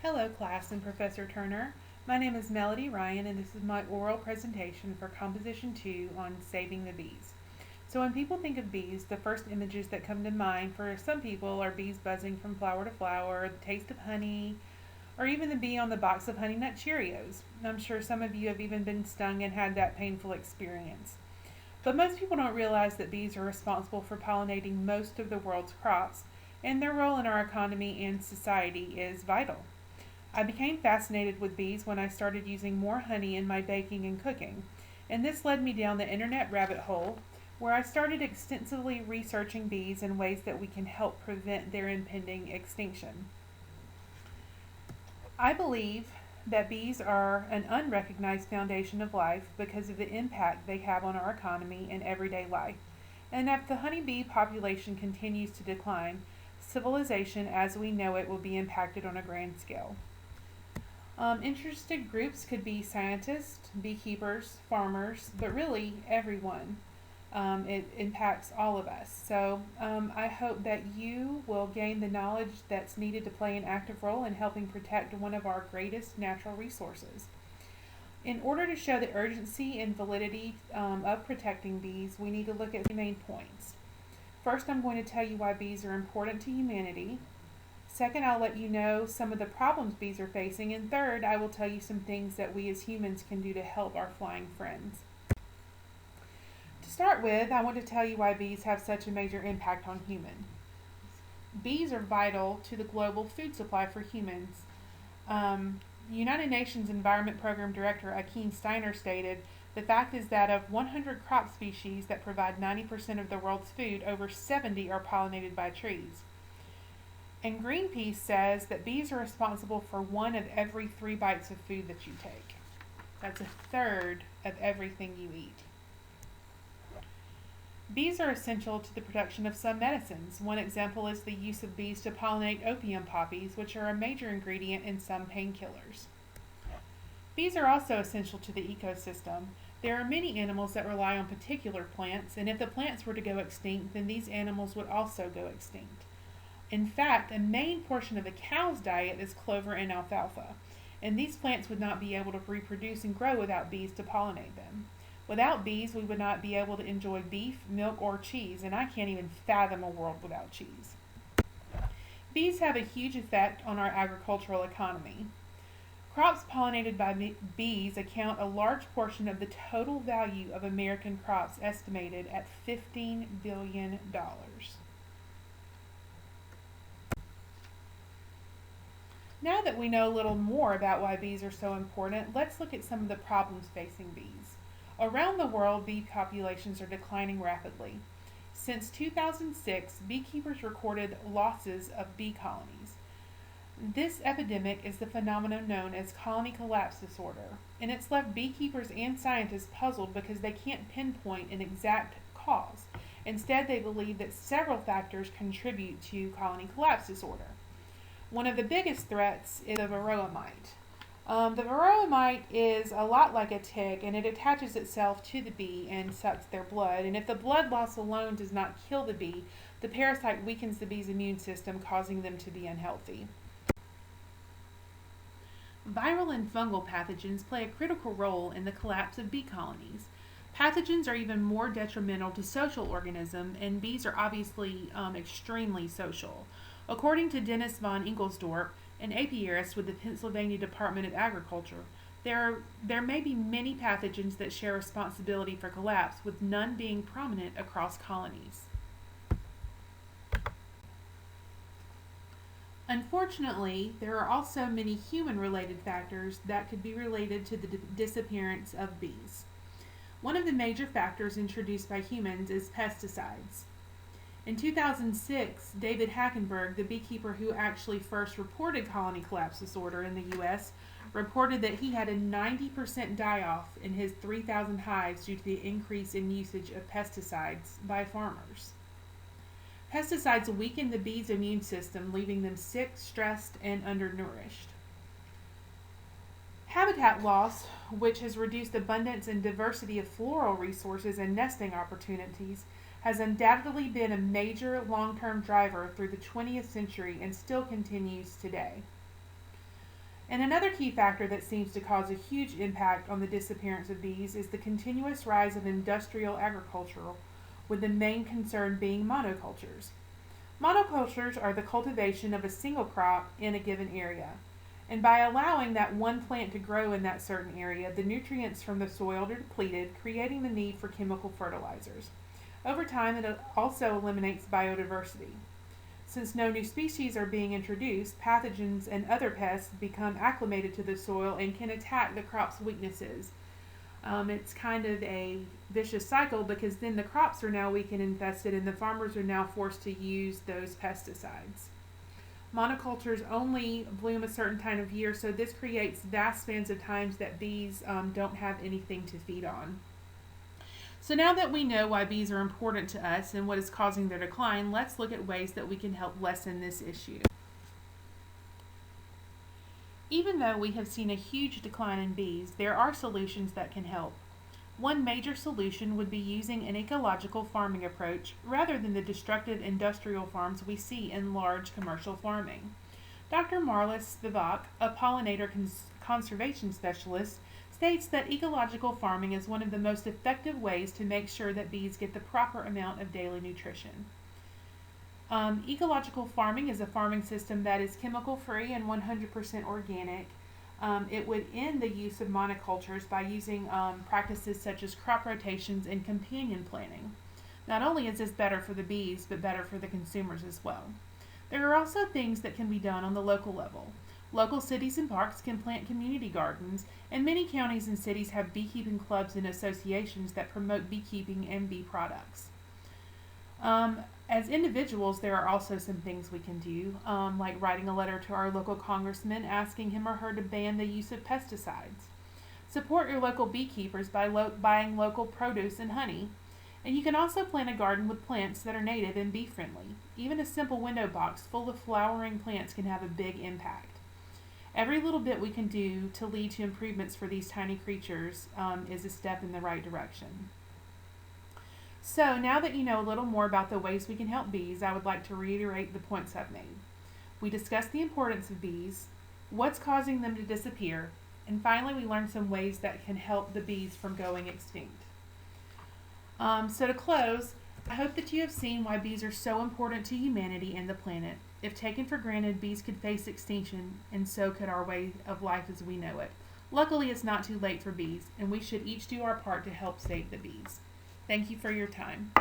Hello, class and Professor Turner. My name is Melody Ryan, and this is my oral presentation for Composition 2 on saving the bees. So, when people think of bees, the first images that come to mind for some people are bees buzzing from flower to flower, the taste of honey, or even the bee on the box of Honey Nut Cheerios. I'm sure some of you have even been stung and had that painful experience. But most people don't realize that bees are responsible for pollinating most of the world's crops, and their role in our economy and society is vital. I became fascinated with bees when I started using more honey in my baking and cooking, and this led me down the internet rabbit hole where I started extensively researching bees and ways that we can help prevent their impending extinction. I believe that bees are an unrecognized foundation of life because of the impact they have on our economy and everyday life. And if the honeybee population continues to decline, civilization as we know it will be impacted on a grand scale. Interested groups could be scientists, beekeepers, farmers, but really everyone. It impacts all of us. So I hope that you will gain the knowledge that's needed to play an active role in helping protect one of our greatest natural resources. In order to show the urgency and validity of protecting bees, we need to look at three main points. First, I'm going to tell you why bees are important to humanity. Second, I'll let you know some of the problems bees are facing. And third, I will tell you some things that we as humans can do to help our flying friends. To start with, I want to tell you why bees have such a major impact on humans. Bees are vital to the global food supply for humans. United Nations Environment Program Director Akin Steiner stated, "The fact is that of 100 crop species that provide 90% of the world's food, over 70 are pollinated by trees." And Greenpeace says that bees are responsible for one of every 3 bites of food that you take. That's a third of everything you eat. Bees are essential to the production of some medicines. One example is the use of bees to pollinate opium poppies, which are a major ingredient in some painkillers. Bees are also essential to the ecosystem. There are many animals that rely on particular plants, and if the plants were to go extinct, then these animals would also go extinct. In fact, a main portion of a cow's diet is clover and alfalfa, and these plants would not be able to reproduce and grow without bees to pollinate them. Without bees, we would not be able to enjoy beef, milk, or cheese, and I can't even fathom a world without cheese. Bees have a huge effect on our agricultural economy. Crops pollinated by bees account a large portion of the total value of American crops, estimated at $15 billion. Now that we know a little more about why bees are so important, let's look at some of the problems facing bees. Around the world, bee populations are declining rapidly. Since 2006, beekeepers recorded losses of bee colonies. This epidemic is the phenomenon known as colony collapse disorder, and it's left beekeepers and scientists puzzled because they can't pinpoint an exact cause. Instead, they believe that several factors contribute to colony collapse disorder. One of the biggest threats is the varroa mite. The varroa mite is a lot like a tick, and it attaches itself to the bee and sucks their blood. And if the blood loss alone does not kill the bee, the parasite weakens the bee's immune system, causing them to be unhealthy. Viral and fungal pathogens play a critical role in the collapse of bee colonies. Pathogens are even more detrimental to social organisms, and bees are obviously extremely social. According to Dennis von Ingelsdorf, an apiarist with the Pennsylvania Department of Agriculture, there may be many pathogens that share responsibility for collapse, with none being prominent across colonies. Unfortunately, there are also many human-related factors that could be related to the disappearance of bees. One of the major factors introduced by humans is pesticides. In 2006, David Hackenberg, the beekeeper who actually first reported colony collapse disorder in the U.S., reported that he had a 90% die-off in his 3,000 hives due to the increase in usage of pesticides by farmers. Pesticides weaken the bees' immune system, leaving them sick, stressed, and undernourished. Habitat loss, which has reduced abundance and diversity of floral resources and nesting opportunities, has undoubtedly been a major long-term driver through the 20th century and still continues today. And another key factor that seems to cause a huge impact on the disappearance of bees is the continuous rise of industrial agriculture, with the main concern being monocultures. Monocultures are the cultivation of a single crop in a given area. And by allowing that one plant to grow in that certain area, the nutrients from the soil are depleted, creating the need for chemical fertilizers. Over time, it also eliminates biodiversity. Since no new species are being introduced, pathogens and other pests become acclimated to the soil and can attack the crop's weaknesses. It's kind of a vicious cycle because then the crops are now weak and infested, and the farmers are now forced to use those pesticides. Monocultures only bloom a certain time of year, so this creates vast spans of times that bees don't have anything to feed on. So now that we know why bees are important to us and what is causing their decline, let's look at ways that we can help lessen this issue. Even though we have seen a huge decline in bees, there are solutions that can help. One major solution would be using an ecological farming approach rather than the destructive industrial farms we see in large commercial farming. Dr. Marla Spivak, a pollinator conservation specialist, states that ecological farming is one of the most effective ways to make sure that bees get the proper amount of daily nutrition. Ecological farming is a farming system that is chemical free and 100% organic. It would end the use of monocultures by using practices such as crop rotations and companion planting. Not only is this better for the bees, but better for the consumers as well. There are also things that can be done on the local level. Local cities and parks can plant community gardens, and many counties and cities have beekeeping clubs and associations that promote beekeeping and bee products. As individuals, there are also some things we can do, like writing a letter to our local congressman asking him or her to ban the use of pesticides. Support your local beekeepers by buying local produce and honey. And you can also plant a garden with plants that are native and bee friendly. Even a simple window box full of flowering plants can have a big impact. Every little bit we can do to lead to improvements for these tiny creatures is a step in the right direction. So now that you know a little more about the ways we can help bees, I would like to reiterate the points I've made. We discussed the importance of bees, what's causing them to disappear, and finally we learned some ways that can help the bees from going extinct. So to close, I hope that you have seen why bees are so important to humanity and the planet. If taken for granted, bees could face extinction, and so could our way of life as we know it. Luckily, it's not too late for bees, and we should each do our part to help save the bees. Thank you for your time.